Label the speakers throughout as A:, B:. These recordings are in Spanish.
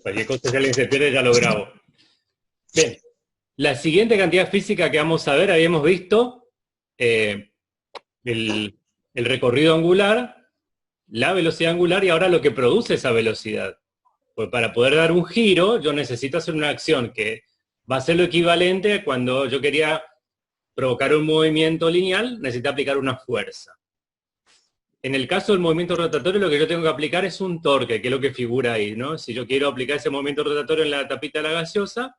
A: Cualquier cosa, si alguien se pierde, ya lo grabo. Bien, la siguiente cantidad física que vamos a ver, habíamos visto el, el recorrido angular, la velocidad angular y ahora lo que produce esa velocidad. Pues para poder dar un giro, yo necesito hacer una acción que va a ser lo equivalente a cuando yo quería provocar un movimiento lineal, necesito aplicar una fuerza. En el caso del movimiento rotatorio, lo que yo tengo que aplicar es un torque, que es lo que figura ahí, ¿no? Si yo quiero aplicar ese movimiento rotatorio en la tapita de la gaseosa,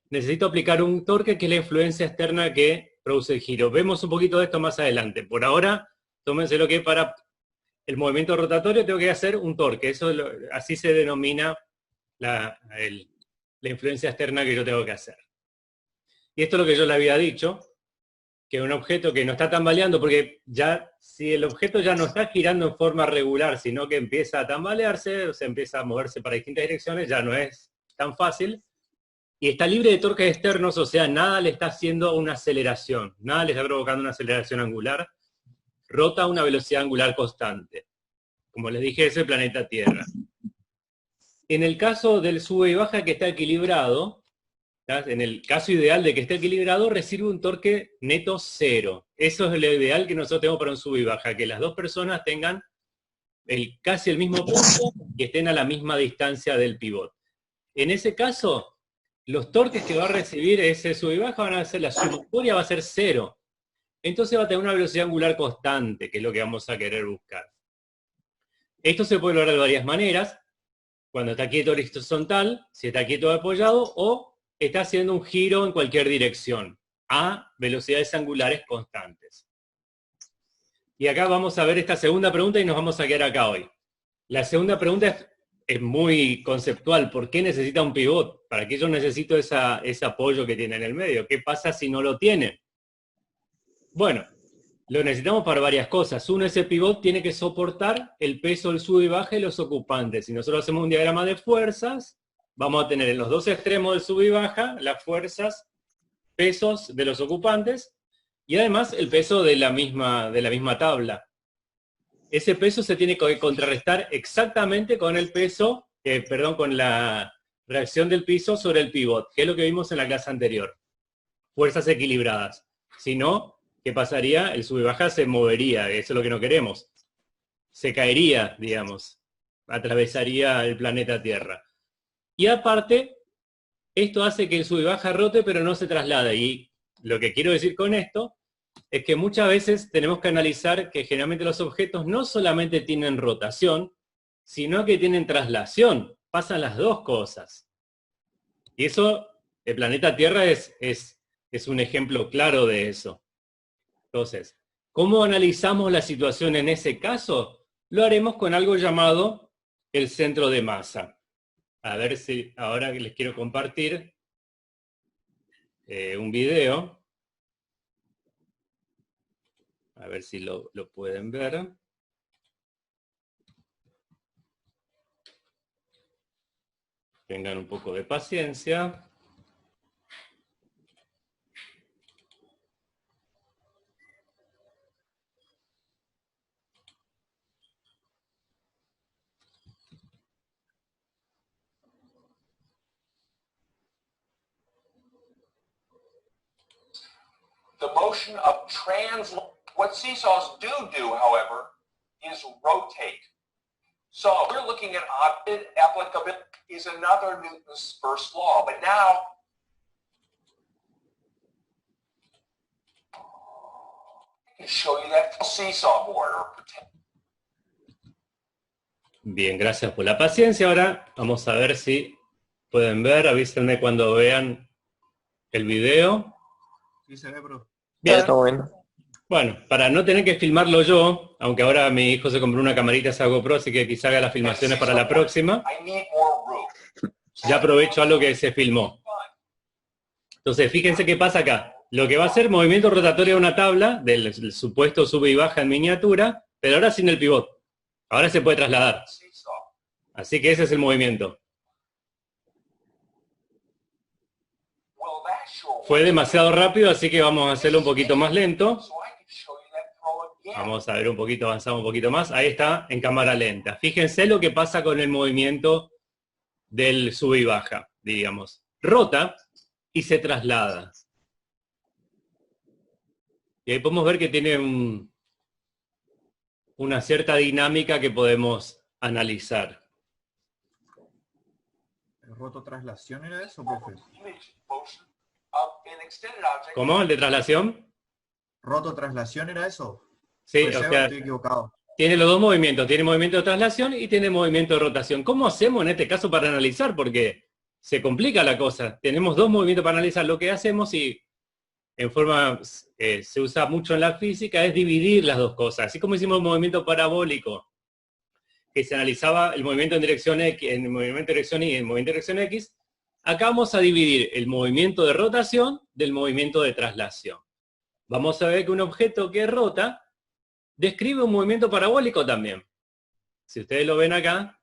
A: necesito aplicar un torque, que es la influencia externa que produce el giro. Vemos un poquito de esto más adelante. Por ahora, tómense lo que para el movimiento rotatorio tengo que hacer un torque. Eso así se denomina la influencia externa que yo tengo que hacer. Y esto es lo que yo le había dicho, que un objeto que no está tambaleando, porque ya, si el objeto ya no está girando en forma regular, sino que empieza a tambalearse, o sea, empieza a moverse para distintas direcciones, ya no es tan fácil, y está libre de torques externos, o sea, nada le está haciendo una aceleración, nada le está provocando una aceleración angular, rota a una velocidad angular constante. Como les dije, es el planeta Tierra. En el caso del sube y baja que está equilibrado, en el caso ideal de que esté equilibrado, recibe un torque neto cero. Eso es lo ideal que nosotros tenemos para un sube y baja, que las dos personas tengan casi el mismo punto y estén a la misma distancia del pivot. En ese caso, los torques que va a recibir ese sube y baja van a ser, la sumatoria va a ser cero. Entonces va a tener una velocidad angular constante, que es lo que vamos a querer buscar. Esto se puede lograr de varias maneras, cuando está quieto horizontal, si está quieto apoyado, o está haciendo un giro en cualquier dirección, a velocidades angulares constantes. Y acá vamos a ver esta segunda pregunta y nos vamos a quedar acá hoy. La segunda pregunta es muy conceptual. ¿Por qué necesita un pivot? ¿Para qué yo necesito ese apoyo que tiene en el medio? ¿Qué pasa si no lo tiene? Bueno, lo necesitamos para varias cosas. Uno, ese pivot tiene que soportar el peso del sube y baja de los ocupantes. Si nosotros hacemos un diagrama de fuerzas, vamos a tener en los dos extremos del sube y baja las fuerzas, pesos de los ocupantes, y además el peso de la misma tabla. Ese peso se tiene que contrarrestar exactamente con el peso, con la reacción del piso sobre el pivot, que es lo que vimos en la clase anterior. Fuerzas equilibradas. Si no, ¿qué pasaría? El sube y baja se movería, eso es lo que no queremos. Se caería, digamos, atravesaría el planeta Tierra. Y aparte, esto hace que el sube y baja rote, pero no se traslada. Y lo que quiero decir con esto es que muchas veces tenemos que analizar que generalmente los objetos no solamente tienen rotación, sino que tienen traslación. Pasan las dos cosas. Y eso, el planeta Tierra es un ejemplo claro de eso. Entonces, ¿cómo analizamos la situación en ese caso? Lo haremos con algo llamado el centro de masa. A ver si ahora les quiero compartir un video. A ver si lo pueden ver. Tengan un poco de paciencia.
B: The motion of what seesaws do, however, is rotate. So we're looking at applicability is another Newton's first law, but now I can show you that seesaw board.
A: Bien, gracias por la paciencia. Ahora vamos a ver si pueden ver. Avísenme cuando vean el video.
C: Sí, se ve, bro.
A: Bien.
D: Está bueno.
A: Bueno, para no tener que filmarlo yo, aunque ahora mi hijo se compró una camarita esa GoPro, así que quizá haga las filmaciones para la próxima, ya aprovecho algo que se filmó. Entonces, fíjense qué pasa acá. Lo que va a ser movimiento rotatorio de una tabla, del supuesto sube y baja en miniatura, pero ahora sin el pivot. Ahora se puede trasladar. Así que ese es el movimiento. Fue demasiado rápido, así que vamos a hacerlo un poquito más lento. Vamos a ver un poquito, avanzamos un poquito más. Ahí está, en cámara lenta. Fíjense lo que pasa con el movimiento del sube y baja, digamos. Rota y se traslada. Y ahí podemos ver que tiene una cierta dinámica que podemos analizar.
C: ¿El rototraslación era eso, profe?
B: Image motion of an extended object.
A: ¿Cómo? ¿El de traslación?
C: ¿Rototraslación era eso?
A: Sí,
C: Pues
A: o
C: yo
A: sea,
C: estoy equivocado.
A: tiene los dos movimientos. Tiene movimiento de traslación y tiene movimiento de rotación. ¿Cómo hacemos en este caso para analizar? Porque se complica la cosa. Tenemos dos movimientos para analizar. Lo que hacemos y en forma se usa mucho en la física es dividir las dos cosas. Así como hicimos el movimiento parabólico, que se analizaba el movimiento en dirección X, en el movimiento en dirección Y y el movimiento en dirección X, acá vamos a dividir el movimiento de rotación del movimiento de traslación. Vamos a ver que un objeto que rota describe un movimiento parabólico también. Si ustedes lo ven acá,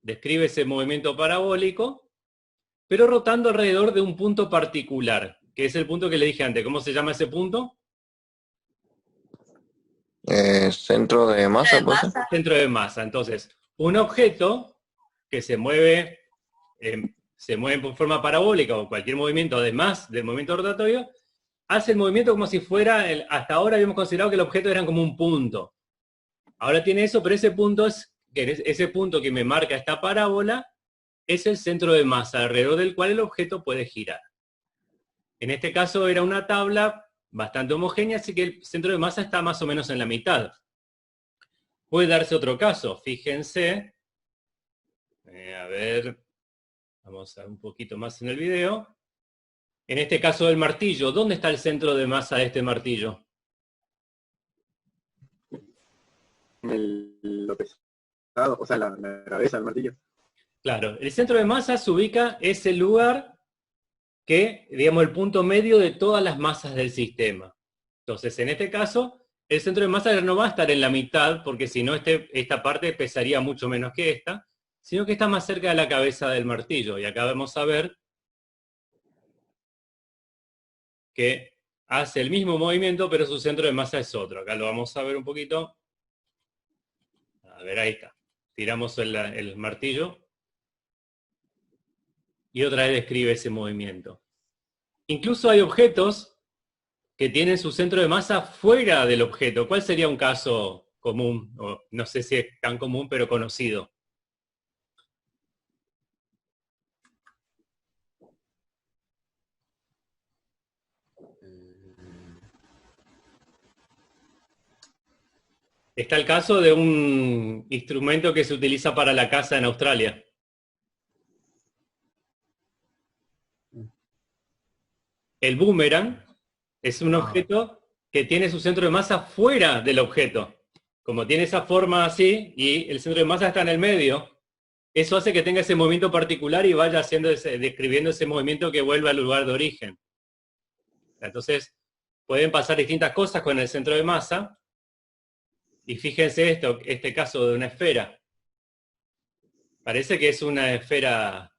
A: describe ese movimiento parabólico, pero rotando alrededor de un punto particular, que es el punto que le dije antes. ¿Cómo se llama ese punto?
D: Centro de masa, ¿puede ser?
A: Centro de masa. Entonces, un objeto que se mueve por forma parabólica o cualquier movimiento además del movimiento rotatorio, hace el movimiento como si fuera, hasta ahora habíamos considerado que el objeto era como un punto. Ahora tiene eso, pero ese punto que me marca esta parábola es el centro de masa alrededor del cual el objeto puede girar. En este caso era una tabla bastante homogénea, así que el centro de masa está más o menos en la mitad. Puede darse otro caso, fíjense, a ver, vamos a ver un poquito más en el video. En este caso del martillo, ¿dónde está el centro de masa de este martillo?
E: Lo pesado, o sea, la cabeza del martillo.
A: Claro, el centro de masa se ubica, es el lugar que, digamos, el punto medio de todas las masas del sistema. Entonces, en este caso, el centro de masa no va a estar en la mitad, porque si no, esta parte pesaría mucho menos que esta, sino que está más cerca de la cabeza del martillo. Y acá vamos a ver que hace el mismo movimiento, pero su centro de masa es otro. Acá lo vamos a ver un poquito. A ver, ahí está. Tiramos el martillo. Y otra vez describe ese movimiento. Incluso hay objetos que tienen su centro de masa fuera del objeto. ¿Cuál sería un caso común? O no sé si es tan común, pero conocido. Está el caso de un instrumento que se utiliza para la caza en Australia. El boomerang es un objeto que tiene su centro de masa fuera del objeto. Como tiene esa forma así y el centro de masa está en el medio, eso hace que tenga ese movimiento particular y vaya describiendo ese movimiento que vuelve al lugar de origen. Entonces, pueden pasar distintas cosas con el centro de masa. Y fíjense este caso de una esfera. Parece que es una esfera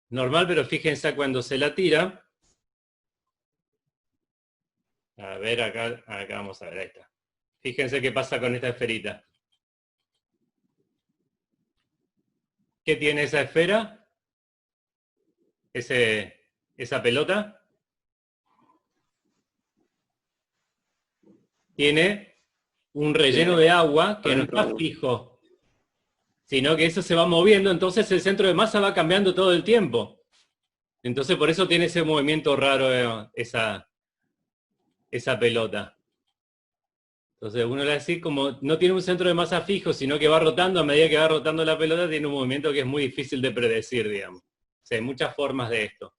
A: normal, pero fíjense cuando se la tira. A ver, acá vamos a ver, ahí está. Fíjense qué pasa con esta esferita. ¿Qué tiene esa esfera? Esa pelota. Tiene un relleno de agua que no está fijo, sino que eso se va moviendo, entonces el centro de masa va cambiando todo el tiempo. Entonces por eso tiene ese movimiento raro esa pelota. Entonces uno le dice, como no tiene un centro de masa fijo, sino que va rotando, a medida que va rotando la pelota, tiene un movimiento que es muy difícil de predecir, digamos. O sea, hay muchas formas de esto.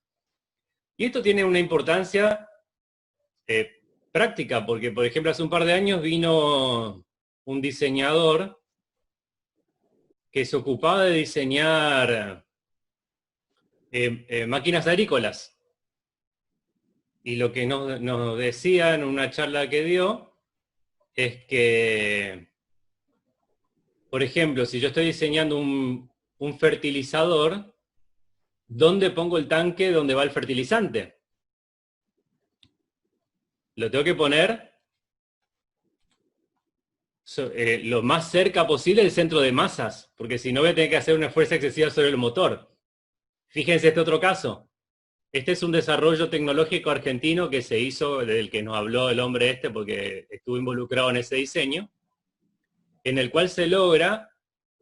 A: Y esto tiene una importancia práctica, porque por ejemplo hace un par de años vino un diseñador que se ocupaba de diseñar máquinas agrícolas. Y lo que nos decía en una charla que dio es que, por ejemplo, si yo estoy diseñando un fertilizador, ¿dónde pongo el tanque donde va el fertilizante? Lo tengo que poner lo más cerca posible del centro de masas, porque si no voy a tener que hacer una fuerza excesiva sobre el motor. Fíjense este otro caso. Este es un desarrollo tecnológico argentino que se hizo, del que nos habló el hombre este, porque estuvo involucrado en ese diseño, en el cual se logra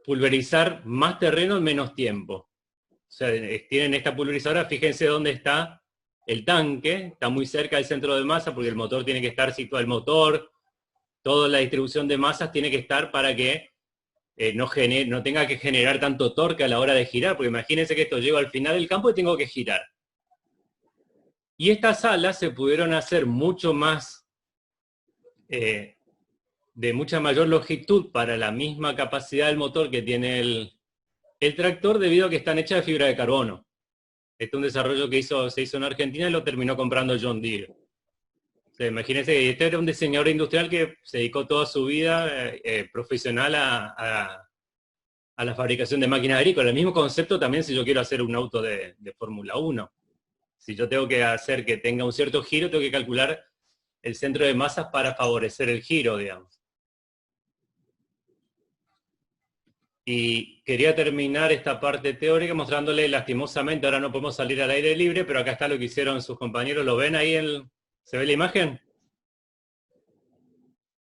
A: pulverizar más terreno en menos tiempo. O sea, tienen esta pulverizadora, fíjense dónde está el tanque, está muy cerca del centro de masa, porque el motor tiene que estar situado, el motor, toda la distribución de masas tiene que estar para que no tenga que generar tanto torque a la hora de girar, porque imagínense que esto llego al final del campo y tengo que girar. Y estas alas se pudieron hacer mucho más, de mucha mayor longitud para la misma capacidad del motor que tiene el tractor, debido a que están hechas de fibra de carbono. Este es un desarrollo que se hizo en Argentina y lo terminó comprando John Deere. O sea, imagínense que este era un diseñador industrial que se dedicó toda su vida profesional a la fabricación de máquinas agrícolas. El mismo concepto también si yo quiero hacer un auto de Fórmula 1. Si yo tengo que hacer que tenga un cierto giro, tengo que calcular el centro de masas para favorecer el giro, digamos. Y quería terminar esta parte teórica mostrándole, lastimosamente, ahora no podemos salir al aire libre, pero acá está lo que hicieron sus compañeros. ¿Lo ven ahí? ¿Se ve la imagen?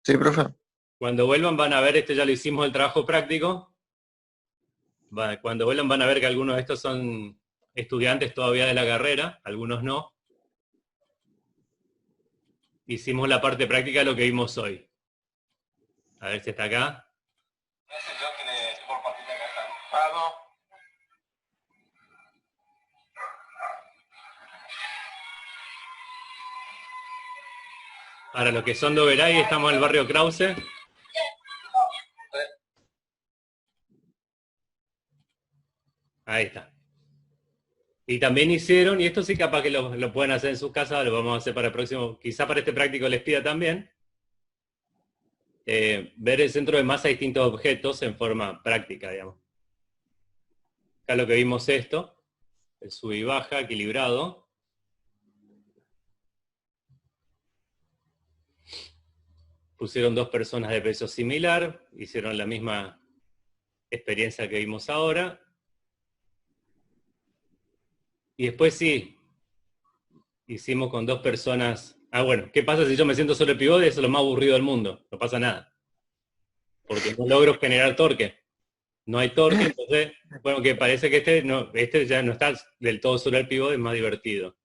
D: Sí, profe.
A: Cuando vuelvan van a ver, ya lo hicimos el trabajo práctico. Cuando vuelvan van a ver que algunos de estos son estudiantes todavía de la carrera, algunos no. Hicimos la parte práctica de lo que vimos hoy. A ver si está acá. Para los que son de Oberá, estamos en el barrio Krause. Ahí está. Y también hicieron, y esto sí capaz que lo pueden hacer en sus casas, lo vamos a hacer para el próximo, quizá para este práctico les pida también, ver el centro de masa de distintos objetos en forma práctica, digamos. Acá lo que vimos esto, el sub y baja, equilibrado. Pusieron dos personas de peso similar, hicieron la misma experiencia que vimos ahora. Y después sí, hicimos con dos personas. Bueno, ¿qué pasa si yo me siento sobre el pivote? Eso es lo más aburrido del mundo, no pasa nada. Porque no logro generar torque. No hay torque, entonces, bueno, que parece que este ya no está del todo sobre el pivote, es más divertido.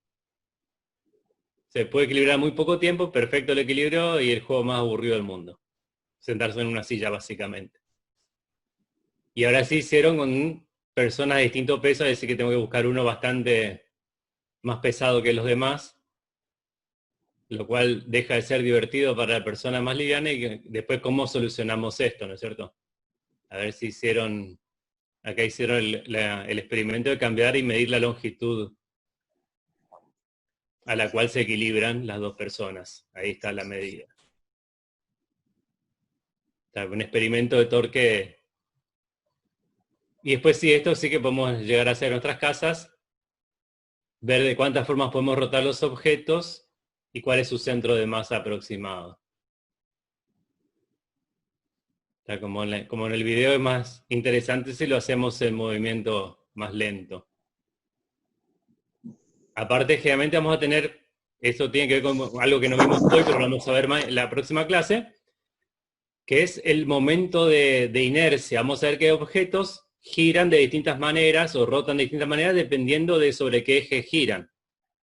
A: Se puede equilibrar muy poco tiempo, perfecto el equilibrio y el juego más aburrido del mundo. Sentarse en una silla, básicamente. Y ahora sí hicieron con personas de distinto peso, es decir que tengo que buscar uno bastante más pesado que los demás, lo cual deja de ser divertido para la persona más liviana y después cómo solucionamos esto, ¿no es cierto? A ver si acá hicieron el experimento de cambiar y medir la longitud a la cual se equilibran las dos personas. Ahí está la medida. Está un experimento de torque. Y después sí, esto sí que podemos llegar a hacer en nuestras casas, ver de cuántas formas podemos rotar los objetos y cuál es su centro de masa aproximado. Está como en el video es más interesante si lo hacemos en movimiento más lento. Aparte, generalmente vamos a tener, esto tiene que ver con algo que no vimos hoy, pero lo vamos a ver en la próxima clase, que es el momento de inercia. Vamos a ver qué objetos giran de distintas maneras o rotan de distintas maneras dependiendo de sobre qué eje giran.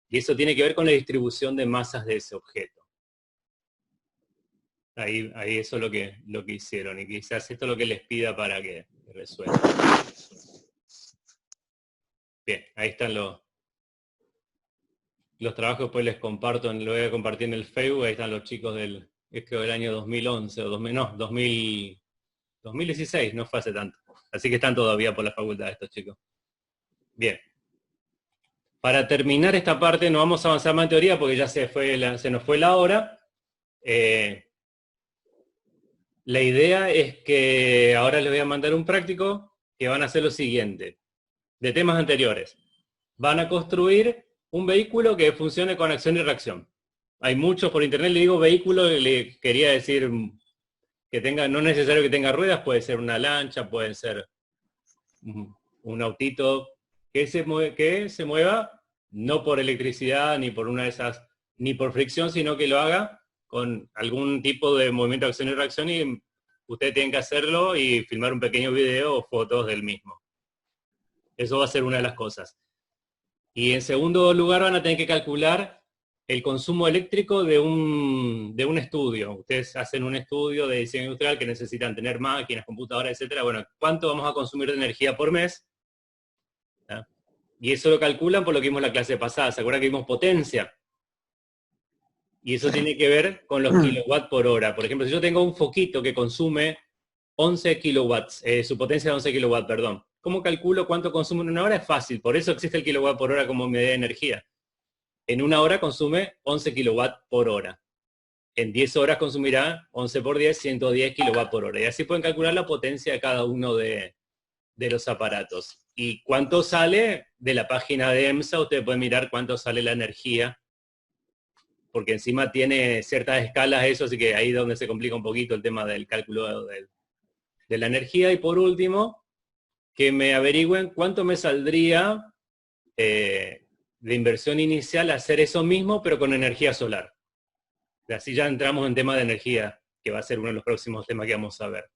A: Y eso tiene que ver con la distribución de masas de ese objeto. Ahí eso es lo que hicieron, y quizás esto es lo que les pida para que resuelvan. Bien, ahí están los trabajos, después les comparto, lo voy a compartir en el Facebook, ahí están los chicos del año 2011, o 2016, no fue hace tanto. Así que están todavía por la facultad estos chicos. Bien. Para terminar esta parte, no vamos a avanzar más en teoría porque ya se nos fue la hora. La idea es que ahora les voy a mandar un práctico que van a hacer lo siguiente, de temas anteriores. Van a construir un vehículo que funcione con acción y reacción. Hay muchos por internet, le digo vehículo, le quería decir que tenga, no es necesario que tenga ruedas, puede ser una lancha, puede ser un autito, que se mueva no por electricidad, ni por una de esas, ni por fricción, sino que lo haga con algún tipo de movimiento de acción y reacción, y ustedes tienen que hacerlo y filmar un pequeño video o fotos del mismo. Eso va a ser una de las cosas. Y en segundo lugar van a tener que calcular el consumo eléctrico de un estudio. Ustedes hacen un estudio de diseño industrial que necesitan tener máquinas, computadoras, etcétera. Bueno, ¿cuánto vamos a consumir de energía por mes? ¿Ah? Y eso lo calculan por lo que vimos en la clase pasada. ¿Se acuerdan que vimos potencia? Y eso tiene que ver con los kilowatts por hora. Por ejemplo, si yo tengo un foquito que consume 11 kilowatts, su potencia es 11 kilowatts, perdón. ¿Cómo calculo cuánto consume en una hora? Es fácil, por eso existe el kilowatt por hora como medida de energía. En una hora consume 11 kilowatts por hora. En 10 horas consumirá 11 por 10, 110 kilowatts por hora. Y así pueden calcular la potencia de cada uno de los aparatos. Y cuánto sale de la página de EMSA, ustedes pueden mirar cuánto sale la energía, porque encima tiene ciertas escalas eso, así que ahí es donde se complica un poquito el tema del cálculo de la energía. Y por último, que me averigüen cuánto me saldría de inversión inicial hacer eso mismo, pero con energía solar. Así ya entramos en tema de energía, que va a ser uno de los próximos temas que vamos a ver.